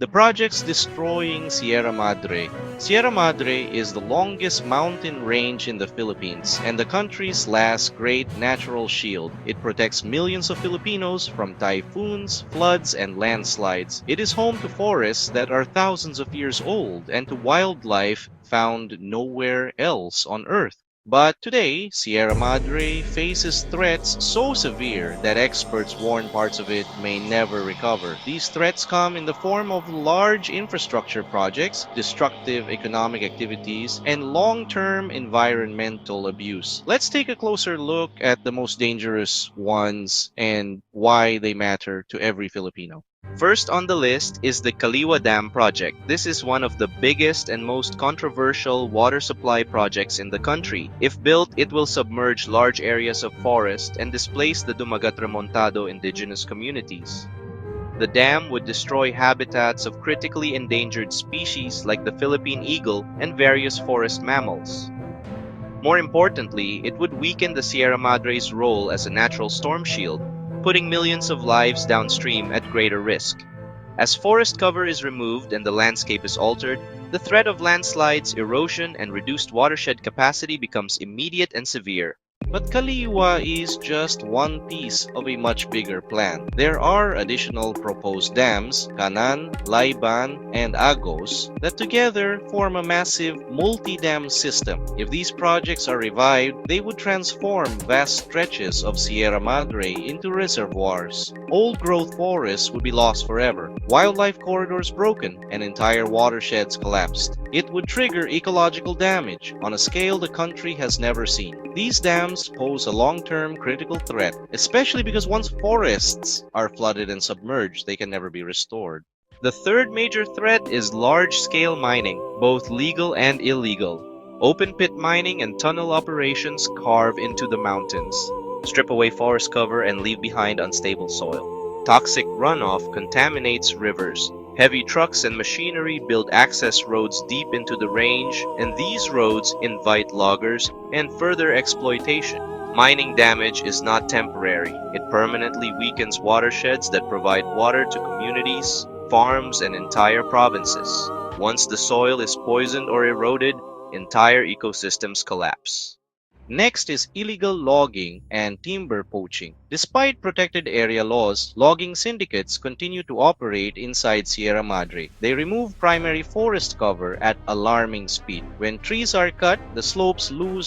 The project's destroying Sierra Madre. Sierra Madre is the longest mountain range in the Philippines and the country's last great natural shield. It protects millions of Filipinos from typhoons, floods, and landslides. It is home to forests that are thousands of years old and to wildlife found nowhere else on Earth. But today, Sierra Madre faces threats so severe that experts warn parts of it may never recover. These threats come in the form of large infrastructure projects, destructive economic activities, and long-term environmental abuse. Let's take a closer look at the most dangerous ones and why they matter to every Filipino. First on the list is the Kaliwa Dam project. This is one of the biggest and most controversial water supply projects in the country. If built, it will submerge large areas of forest and displace the Dumagat-Remontado indigenous communities. The dam would destroy habitats of critically endangered species like the Philippine eagle and various forest mammals. More importantly, it would weaken the Sierra Madre's role as a natural storm shield, putting millions of lives downstream at greater risk. As forest cover is removed and the landscape is altered, the threat of landslides, erosion, and reduced watershed capacity becomes immediate and severe. But Kaliwa is just one piece of a much bigger plan. There are additional proposed dams, Kanan, Laiban, and Agos, that together form a massive multi-dam system. If these projects are revived, they would transform vast stretches of Sierra Madre into reservoirs. Old-growth forests would be lost forever, wildlife corridors broken, and entire watersheds collapsed. It would trigger ecological damage on a scale the country has never seen. These dams pose a long-term critical threat, especially because once forests are flooded and submerged, they can never be restored. The third major threat is large-scale mining, both legal and illegal. Open-pit mining and tunnel operations carve into the mountains, strip away forest cover, and leave behind unstable soil. Toxic runoff contaminates rivers. Heavy trucks and machinery build access roads deep into the range, and these roads invite loggers and further exploitation. Mining damage is not temporary. It permanently weakens watersheds that provide water to communities, farms, and entire provinces. Once the soil is poisoned or eroded, entire ecosystems collapse. Next is illegal logging and timber poaching. Despite protected area laws, logging syndicates continue to operate inside Sierra Madre. They remove primary forest cover at alarming speed. When trees are cut, the slopes lose